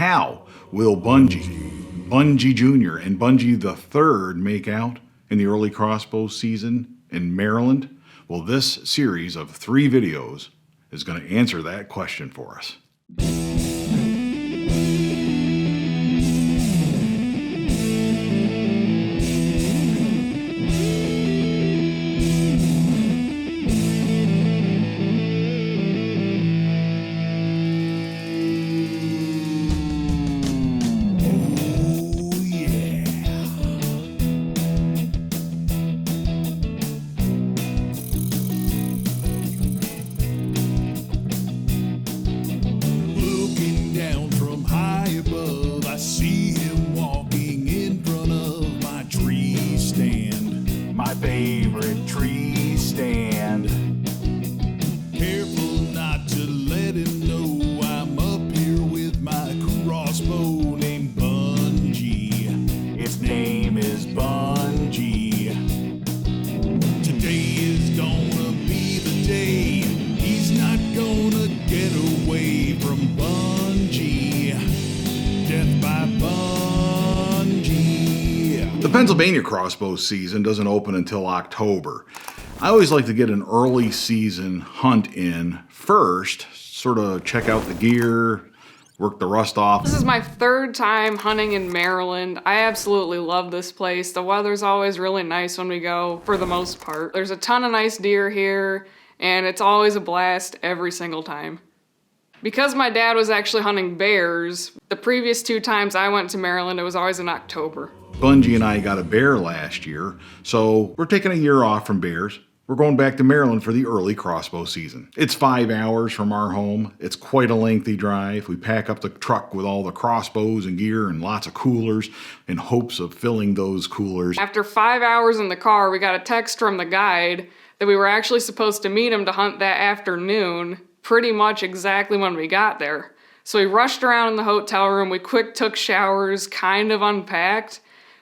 How will Bunjie, Bunjie Jr., and Bunjie III make out in the early crossbow season in Maryland? Well, this series of 3 videos is going to answer that question for us. Favorite tree stand. Careful not to let him know I'm up here with my crossbow named Bunjie. Its name is Bunjie. Today is gonna be the day. He's not gonna get away from Bunjie. Death by Bunjie. The Pennsylvania crossbow season doesn't open until October. I always like to get an early season hunt in first, sort of check out the gear, work the rust off. This is my 3rd time hunting in Maryland. I absolutely love this place. The weather's always really nice when we go, for the most part. There's a ton of nice deer here, and it's always a blast every single time. Because my dad was actually hunting bears, the previous 2 times I went to Maryland, it was always in October. Bunjie and I got a bear last year, so we're taking a year off from bears. We're going back to Maryland for the early crossbow season. It's 5 hours from our home. It's quite a lengthy drive. We pack up the truck with all the crossbows and gear and lots of coolers in hopes of filling those coolers. After 5 hours in the car, we got a text from the guide that we were actually supposed to meet him to hunt that afternoon, pretty much exactly when we got there. So we rushed around in the hotel room, we quick took showers, kind of unpacked,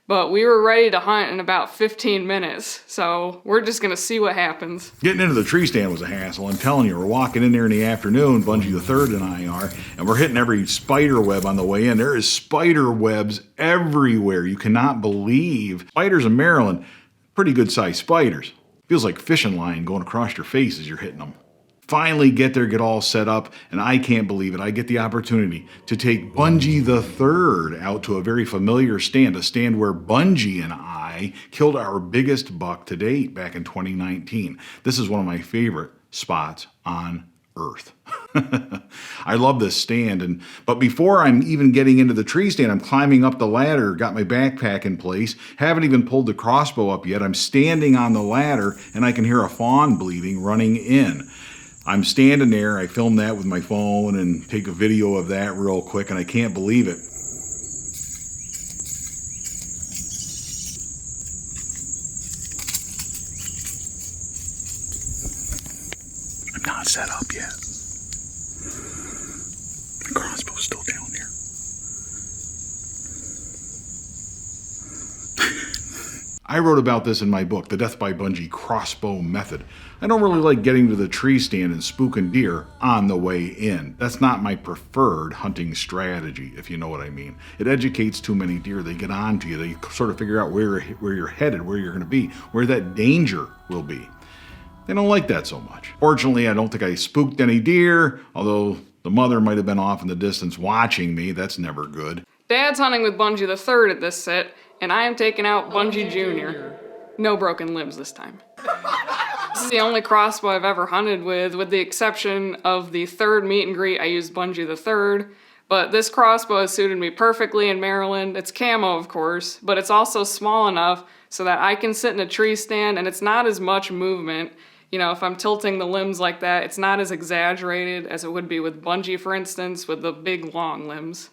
but we were ready to hunt in about 15 minutes, so we're just gonna see what happens. Getting into the tree stand was a hassle. I'm telling you, we're walking in there in the afternoon, Bunjie III and I are, and we're hitting every spider web on the way in. There is spider webs everywhere. You cannot believe. Spiders in Maryland, pretty good sized spiders. Feels like fishing line going across your face as you're hitting them. Finally get there, get all set up, and I can't believe it. I get the opportunity to take Bunjie III out to a very familiar stand, a stand where Bunjie and I killed our biggest buck to date back in 2019. This is one of my favorite spots on Earth. I love this stand, but before I'm even getting into the tree stand, I'm climbing up the ladder, got my backpack in place, haven't even pulled the crossbow up yet. I'm standing on the ladder and I can hear a fawn bleeding running in. I'm standing there, I film that with my phone and take a video of that real quick, and I can't believe it. I'm not set up yet. My crossbow's still down there. I wrote about this in my book, The Death by Bunjie Crossbow Method. I don't really like getting to the tree stand and spooking deer on the way in. That's not my preferred hunting strategy, if you know what I mean. It educates too many deer. They get on to you. They sort of figure out where you're headed, where you're going to be, where that danger will be. They don't like that so much. Fortunately, I don't think I spooked any deer, although the mother might have been off in the distance watching me. That's never good. Dad's hunting with Bunjie III at this sit, and I am taking out Bunjie Jr. No broken limbs this time. This is the only crossbow I've ever hunted with the exception of the 3rd meet and greet I used Bunjie III, but this crossbow has suited me perfectly in Maryland. It's camo, of course, but it's also small enough so that I can sit in a tree stand and it's not as much movement. You know, if I'm tilting the limbs like that, it's not as exaggerated as it would be with Bunjie, for instance, with the big long limbs.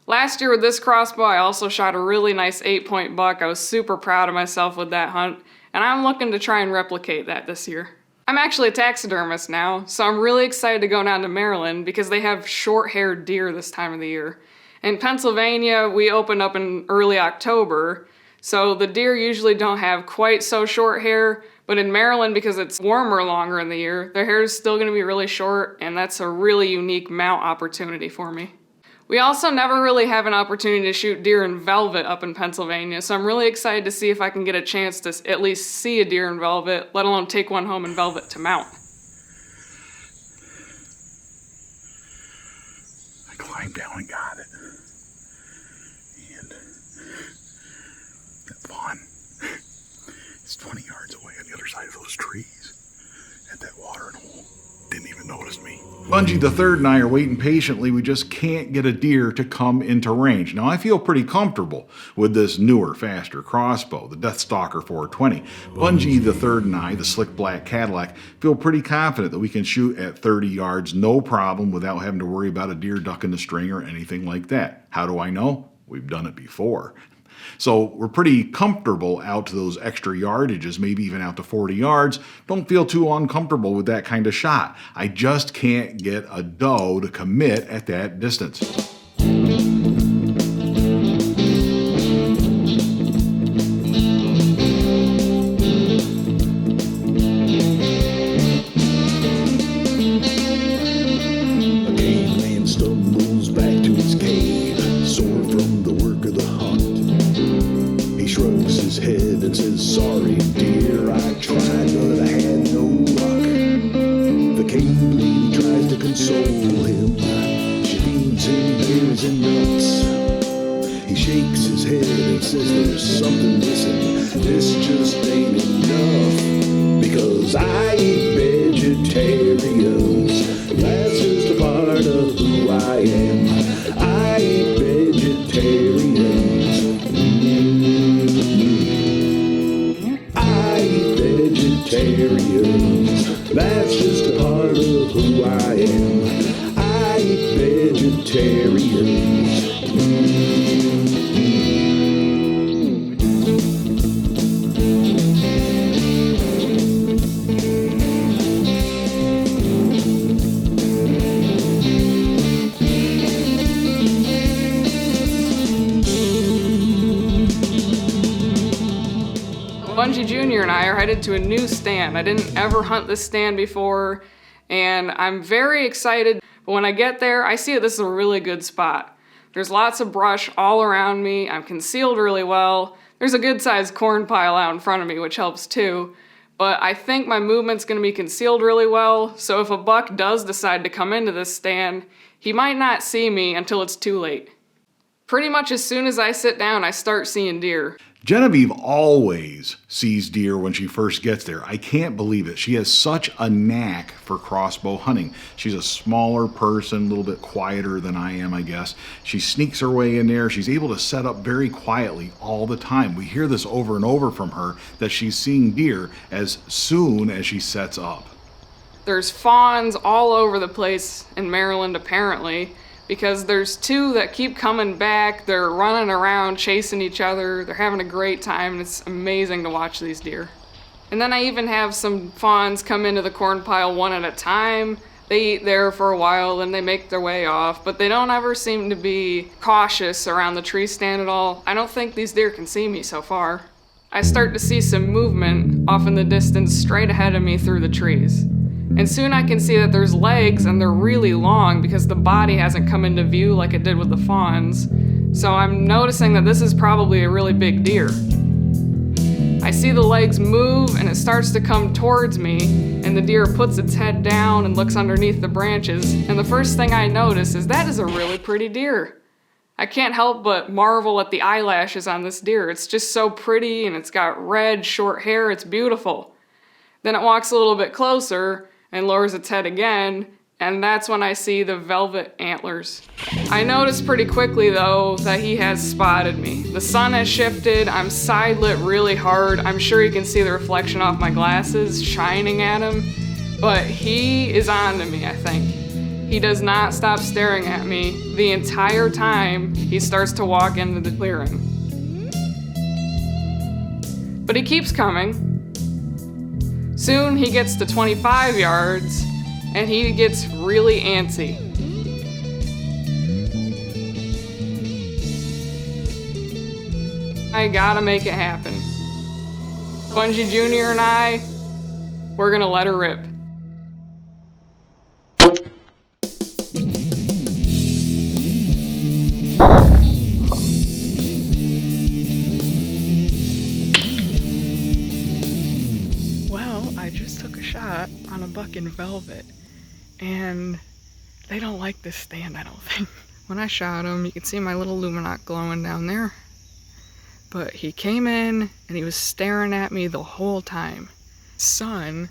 Last year with this crossbow, I also shot a really nice 8-point buck. I was super proud of myself with that hunt, and I'm looking to try and replicate that this year. I'm actually a taxidermist now, so I'm really excited to go down to Maryland because they have short-haired deer this time of the year. In Pennsylvania, we opened up in early October, so the deer usually don't have quite so short hair, but in Maryland, because it's warmer longer in the year, their hair is still going to be really short, and that's a really unique mount opportunity for me. We also never really have an opportunity to shoot deer in velvet up in Pennsylvania, so I'm really excited to see if I can get a chance to at least see a deer in velvet, let alone take one home in velvet to mount. I climbed down and got it. And that fawn, it's 20 yards away on the other side of those trees at that watering hole. Didn't even notice me. Bunjie III and I are waiting patiently. We just can't get a deer to come into range. Now, I feel pretty comfortable with this newer, faster crossbow, the Deathstalker 420. Bunjie III and I, the slick black Cadillac, feel pretty confident that we can shoot at 30 yards, no problem, without having to worry about a deer ducking the string or anything like that. How do I know? We've done it before. So we're pretty comfortable out to those extra yardages, maybe even out to 40 yards. Don't feel too uncomfortable with that kind of shot. I just can't get a doe to commit at that distance. Sorry, dear, I tried, but I had no luck. The king lady tries to console him. She feeds him beers and nuts. He shakes his head and says there's something missing. This just ain't enough. Because I eat vegetarians. That's just a part of who I am. I eat vegetarians. Vegetarians, that's just a part of who I am. I eat vegetarians. Bunjie Jr. and I are headed to a new stand. I didn't ever hunt this stand before, and I'm very excited. But when I get there, I see that this is a really good spot. There's lots of brush all around me. I'm concealed really well. There's a good-sized corn pile out in front of me, which helps too. But I think my movement's going to be concealed really well, so if a buck does decide to come into this stand, he might not see me until it's too late. Pretty much as soon as I sit down, I start seeing deer. Genevieve always sees deer when she first gets there. I can't believe it. She has such a knack for crossbow hunting. She's a smaller person, a little bit quieter than I am, I guess. She sneaks her way in there. She's able to set up very quietly all the time. We hear this over and over from her, that she's seeing deer as soon as she sets up. There's fawns all over the place in Maryland, apparently, because there's two that keep coming back. They're running around chasing each other. They're having a great time, and it's amazing to watch these deer. And then I even have some fawns come into the corn pile one at a time. They eat there for a while, then they make their way off, but they don't ever seem to be cautious around the tree stand at all. I don't think these deer can see me so far. I start to see some movement off in the distance straight ahead of me through the trees. And soon I can see that there's legs, and they're really long because the body hasn't come into view like it did with the fawns. So I'm noticing that this is probably a really big deer. I see the legs move, and it starts to come towards me, and the deer puts its head down and looks underneath the branches, and the first thing I notice is that is a really pretty deer. I can't help but marvel at the eyelashes on this deer. It's just so pretty, and it's got red, short hair. It's beautiful. Then it walks a little bit closer and lowers its head again, and that's when I see the velvet antlers. I notice pretty quickly, though, that he has spotted me. The sun has shifted, I'm side lit really hard. I'm sure you can see the reflection off my glasses shining at him, but he is on to me, I think. He does not stop staring at me the entire time he starts to walk into the clearing. But he keeps coming. Soon he gets to 25 yards, and he gets really antsy. I gotta make it happen. Bunjie Jr. and I, we're gonna let her rip. freaking velvet. And they don't like this stand, I don't think. When I shot him, you can see my little Luminok glowing down there. But he came in and he was staring at me the whole time. Sun,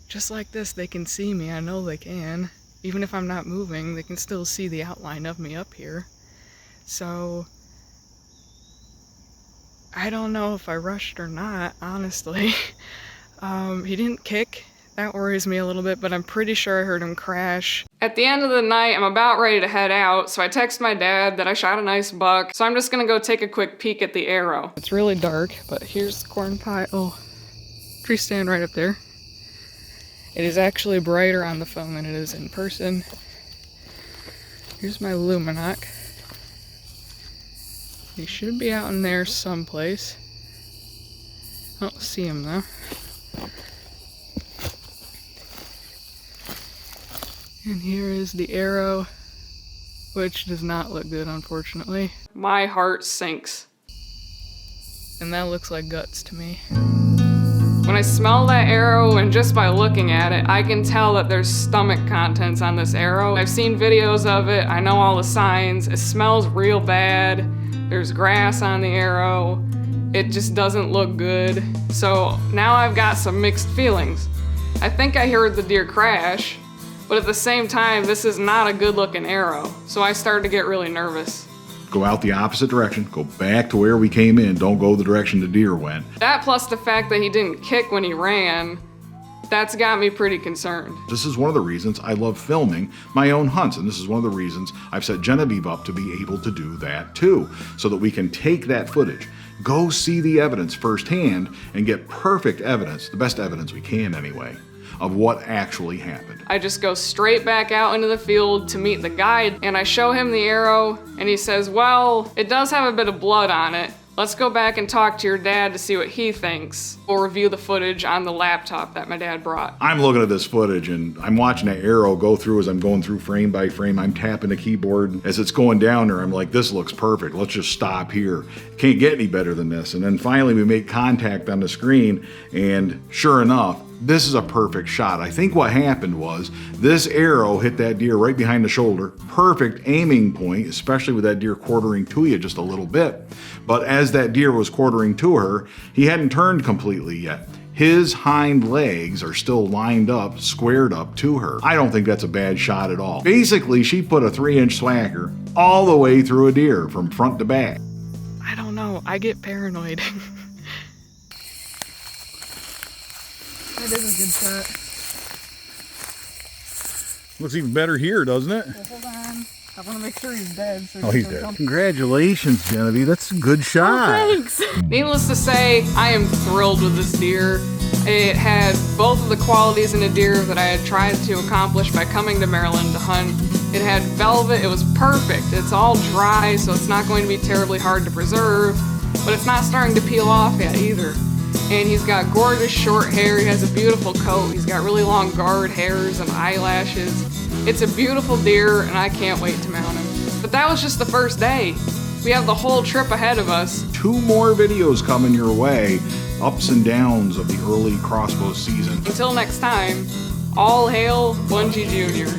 just like this, they can see me. I know they can. Even if I'm not moving, they can still see the outline of me up here. So I don't know if I rushed or not, honestly. He didn't kick. That worries me a little bit, but I'm pretty sure I heard him crash. At the end of the night, I'm about ready to head out, so I text my dad that I shot a nice buck, so I'm just gonna go take a quick peek at the arrow. It's really dark, but here's the corn pile. Oh, tree stand right up there. It is actually brighter on the phone than it is in person. Here's my Luminok. He should be out in there someplace. I don't see him though. And here is the arrow, which does not look good, unfortunately. My heart sinks. And that looks like guts to me. When I smell that arrow, and just by looking at it, I can tell that there's stomach contents on this arrow. I've seen videos of it, I know all the signs. It smells real bad. There's grass on the arrow. It just doesn't look good. So now I've got some mixed feelings. I think I heard the deer crash, but at the same time, this is not a good looking arrow. So I started to get really nervous. Go out the opposite direction, go back to where we came in, don't go the direction the deer went. That plus the fact that he didn't kick when he ran, that's got me pretty concerned. This is one of the reasons I love filming my own hunts, and this is one of the reasons I've set Genevieve up to be able to do that too, so that we can take that footage, go see the evidence firsthand, and get perfect evidence, the best evidence we can anyway, of what actually happened. I just go straight back out into the field to meet the guide, and I show him the arrow, and he says, well, it does have a bit of blood on it. Let's go back and talk to your dad to see what he thinks. We'll review the footage on the laptop that my dad brought. I'm looking at this footage and I'm watching that arrow go through as I'm going through frame by frame. I'm tapping the keyboard as it's going down there. I'm like, this looks perfect. Let's just stop here. Can't get any better than this. And then finally we make contact on the screen, and sure enough, this is a perfect shot. I think what happened was this arrow hit that deer right behind the shoulder. Perfect aiming point, especially with that deer quartering to you just a little bit. But as that deer was quartering to her, he hadn't turned completely yet. His hind legs are still lined up, squared up to her. I don't think that's a bad shot at all. Basically, she put a 3-inch slacker all the way through a deer from front to back. I don't know, I get paranoid. That is a good shot. Looks even better here, doesn't it? Well, hold on. I want to make sure he's dead. So oh, he's dead. Congratulations, Genevieve. That's a good shot. Oh, thanks. Needless to say, I am thrilled with this deer. It had both of the qualities in a deer that I had tried to accomplish by coming to Maryland to hunt. It had velvet. It was perfect. It's all dry, so it's not going to be terribly hard to preserve, but it's not starting to peel off yet either. And he's got gorgeous short hair. He has a beautiful coat. He's got really long guard hairs and eyelashes. It's a beautiful deer, and I can't wait to mount him. But that was just the first day. We have the whole trip ahead of us. 2 more videos coming your way. Ups and downs of the early crossbow season. Until next time, all hail Bunjie Jr.